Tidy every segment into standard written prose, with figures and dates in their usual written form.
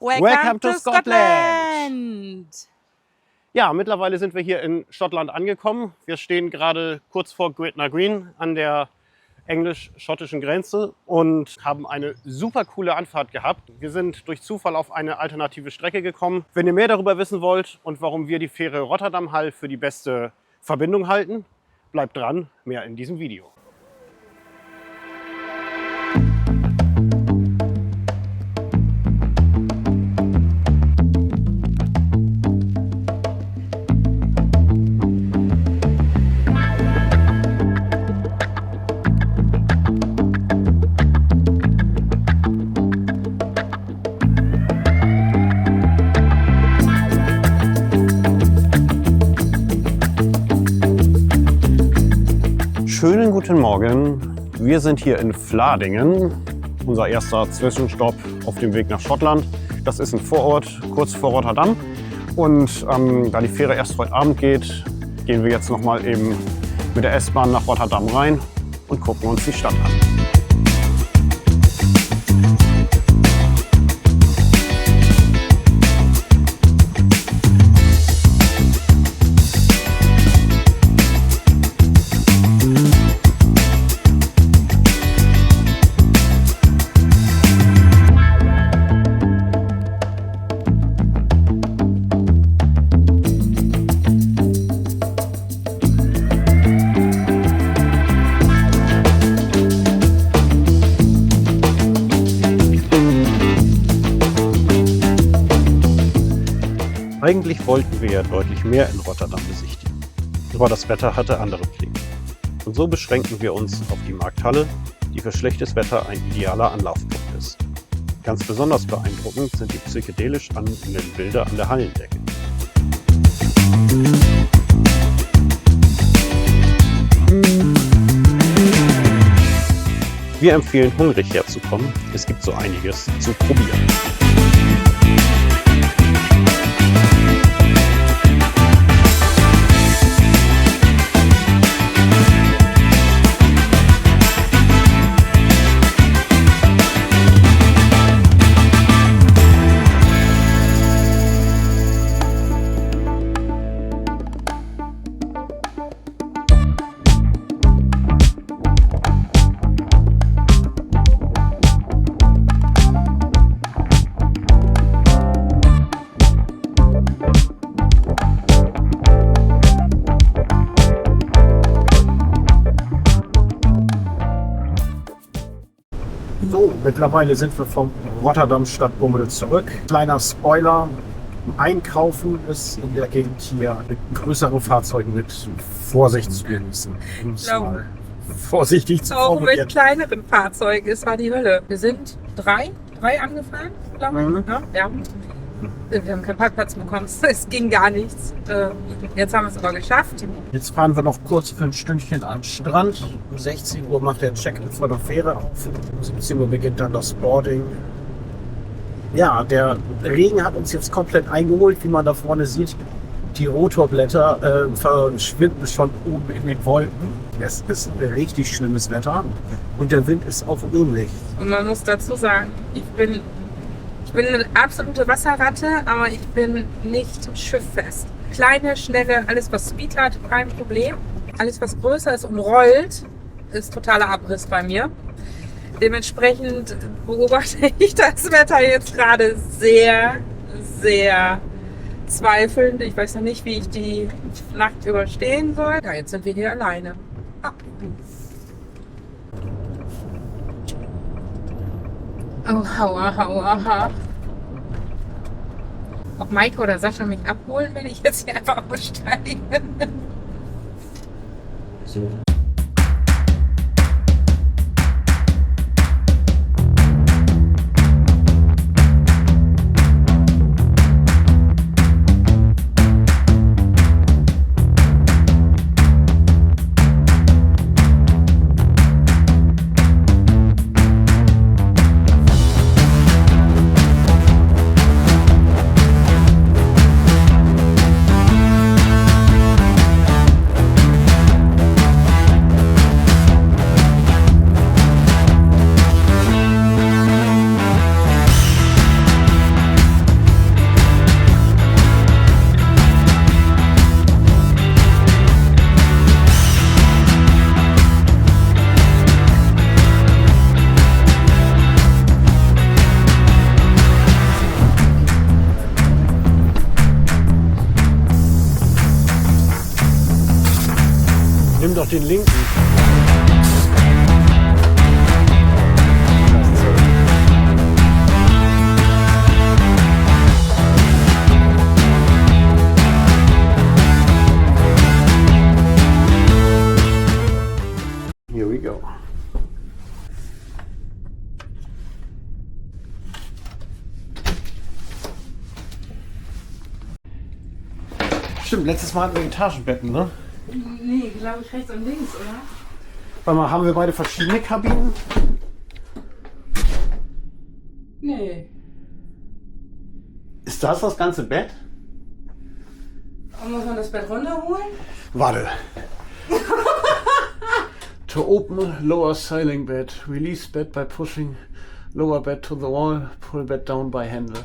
Welcome to Scotland! Ja, mittlerweile sind wir hier in Schottland angekommen. Wir stehen gerade kurz vor Gretna Green an der englisch-schottischen Grenze und haben eine super coole Anfahrt gehabt. Wir sind durch Zufall auf eine alternative Strecke gekommen. Wenn ihr mehr darüber wissen wollt und warum wir die Fähre Rotterdam-Hull für die beste Verbindung halten, bleibt dran, mehr in diesem Video. Schönen guten Morgen. Wir sind hier in Vlaardingen, unser erster Zwischenstopp auf dem Weg nach Schottland. Das ist ein Vorort kurz vor Rotterdam. Und da die Fähre erst heute Abend geht, gehen wir jetzt noch mal eben mit der S-Bahn nach Rotterdam rein und gucken uns die Stadt an. Eigentlich wollten wir ja deutlich mehr in Rotterdam besichtigen, aber das Wetter hatte andere Pläne. Und so beschränken wir uns auf die Markthalle, die für schlechtes Wetter ein idealer Anlaufpunkt ist. Ganz besonders beeindruckend sind die psychedelisch anmutenden Bilder an der Hallendecke. Wir empfehlen, hungrig herzukommen. Es gibt so einiges zu probieren. So, mittlerweile sind wir vom Rotterdam Stadtbummel zurück. Kleiner Spoiler, Einkaufen ist in der Gegend hier mit größeren Fahrzeugen mit Vorsicht zu genießen. Mal vorsichtig zu auch formulieren. mit kleineren Fahrzeugen, es war die Hölle. Wir sind drei angefahren, glaube ich. Mhm. Ja. Wir haben keinen Parkplatz bekommen, es ging gar nichts. Jetzt haben wir es aber geschafft. Jetzt fahren wir noch kurz für ein Stündchen am Strand. Um 16 Uhr macht der Check-in vor der Fähre auf. Um 17 Uhr beginnt dann das Boarding. Ja, der Regen hat uns jetzt komplett eingeholt, wie man da vorne sieht. Die Rotorblätter verschwinden schon oben in den Wolken. Es ist richtig schlimmes Wetter und der Wind ist auch ähnlich. Und man muss dazu sagen, ich bin eine absolute Wasserratte, aber ich bin nicht schifffest. Kleine, schnelle, alles was Speed hat, kein Problem. Alles was größer ist und rollt, ist totaler Abriss bei mir. Dementsprechend beobachte ich das Wetter jetzt gerade sehr, sehr zweifelnd. Ich weiß noch nicht, wie ich die Nacht überstehen soll. Ja, jetzt sind wir hier alleine. Oh, aua. Ob Maike oder Sascha mich abholen, wenn ich jetzt hier einfach aussteige. doch den linken. Here we go. Stimmt, letztes Mal hatten wir Etagenbetten, ne? Nee, glaube ich rechts und links, oder? Warte mal, haben wir beide verschiedene Kabinen? Nee. Ist das das ganze Bett? Und muss man das Bett runterholen? Warte. To open lower ceiling bed. Release bed by pushing lower bed to the wall. Pull bed down by handle.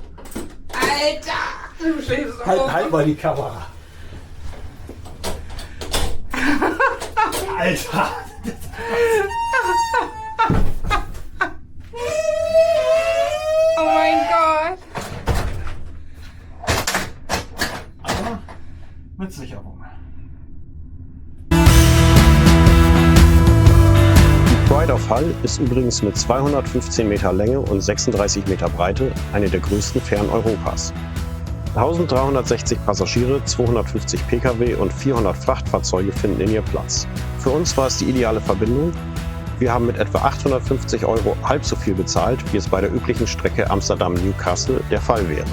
Alter! Du schläfst auf. Halt mal die Kamera. Alter! Oh mein Gott! Aber mit Sicherung. Die Pride of Hull ist übrigens mit 215 Meter Länge und 36 Meter Breite eine der größten Fähren Europas. 1360 Passagiere, 250 Pkw und 400 Frachtfahrzeuge finden in ihr Platz. Für uns war es die ideale Verbindung. Wir haben mit etwa 850 € halb so viel bezahlt, wie es bei der üblichen Strecke Amsterdam-Newcastle der Fall wäre.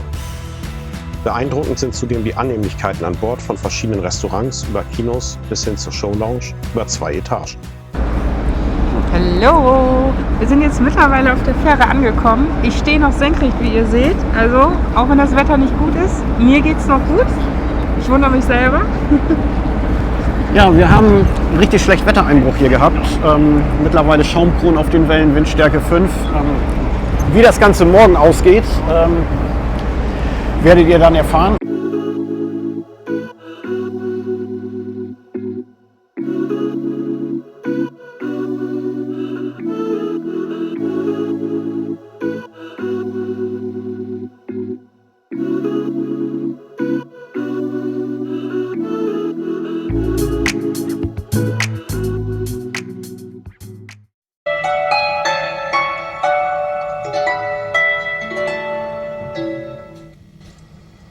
Beeindruckend sind zudem die Annehmlichkeiten an Bord von verschiedenen Restaurants über Kinos bis hin zur Showlounge über 2 Etagen. Hallo! Wir sind jetzt mittlerweile auf der Fähre angekommen. Ich stehe noch senkrecht, wie ihr seht. Also, auch wenn das Wetter nicht gut ist, mir geht's noch gut. Ich wundere mich selber. Ja, wir haben einen richtig schlecht Wettereinbruch hier gehabt. Mittlerweile Schaumkronen auf den Wellen, Windstärke 5. Wie das Ganze morgen ausgeht, werdet ihr dann erfahren.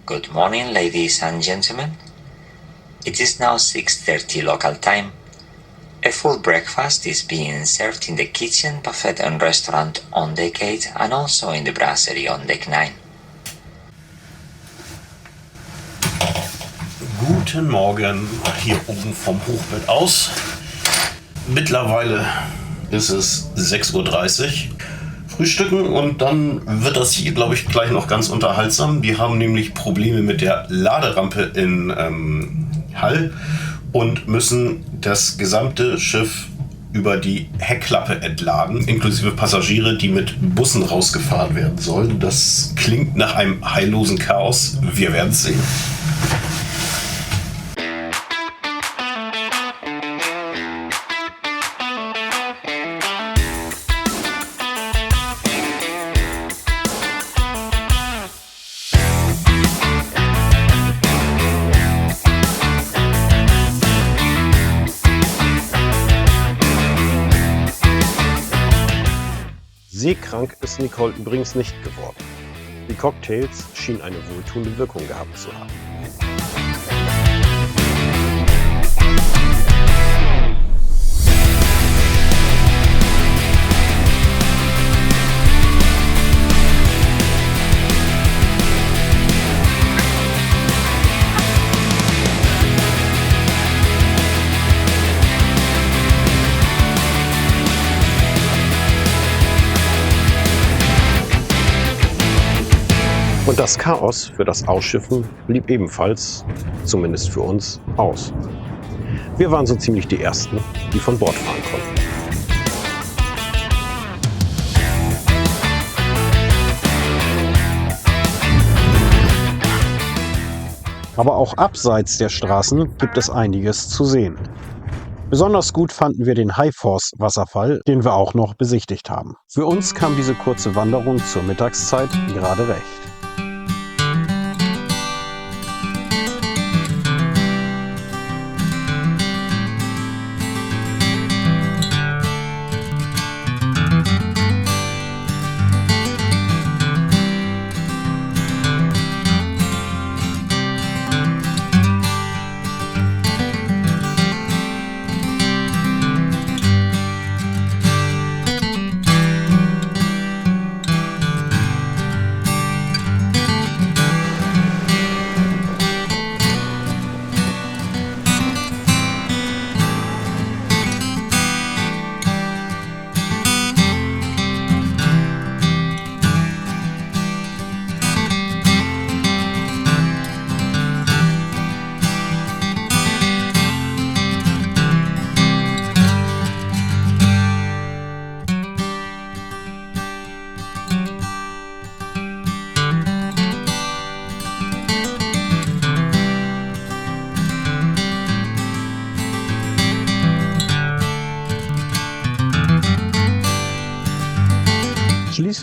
Good morning, ladies and gentlemen. It is now 6:30 local time. A full breakfast is being served in the kitchen, buffet and restaurant on deck 8 and also in the brasserie on deck 9. Guten Morgen, hier oben vom Hochbett aus. Mittlerweile ist es 6:30 Uhr. Frühstücken und dann wird das hier, glaube ich, gleich noch ganz unterhaltsam. Wir haben nämlich Probleme mit der Laderampe in Hull und müssen das gesamte Schiff über die Heckklappe entladen, inklusive Passagiere, die mit Bussen rausgefahren werden sollen. Das klingt nach einem heillosen Chaos. Wir werden es sehen. Seekrank ist Nicole übrigens nicht geworden. Die Cocktails schienen eine wohltuende Wirkung gehabt zu haben. Und das Chaos für das Ausschiffen blieb ebenfalls, zumindest für uns, aus. Wir waren so ziemlich die Ersten, die von Bord fahren konnten. Aber auch abseits der Straßen gibt es einiges zu sehen. Besonders gut fanden wir den High Force Wasserfall, den wir auch noch besichtigt haben. Für uns kam diese kurze Wanderung zur Mittagszeit gerade recht.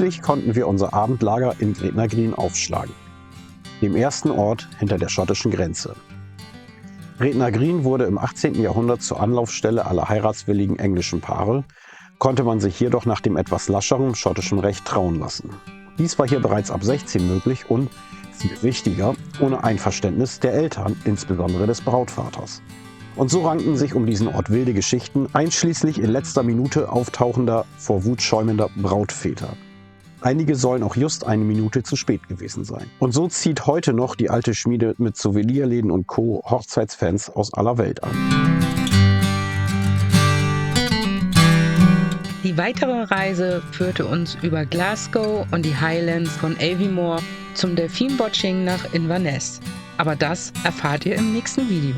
Schließlich konnten wir unser Abendlager in Gretna Green aufschlagen, dem ersten Ort hinter der schottischen Grenze. Gretna Green wurde im 18. Jahrhundert zur Anlaufstelle aller heiratswilligen englischen Paare, konnte man sich jedoch nach dem etwas lascheren schottischen Recht trauen lassen. Dies war hier bereits ab 16 möglich und, viel wichtiger, ohne Einverständnis der Eltern, insbesondere des Brautvaters. Und so ranken sich um diesen Ort wilde Geschichten, einschließlich in letzter Minute auftauchender, vor Wut schäumender Brautväter. Einige sollen auch just eine Minute zu spät gewesen sein. Und so zieht heute noch die alte Schmiede mit Souvenirläden und Co. Hochzeitsfans aus aller Welt an. Die weitere Reise führte uns über Glasgow und die Highlands von Aviemore zum Delfinwatching nach Inverness. Aber das erfahrt ihr im nächsten Video.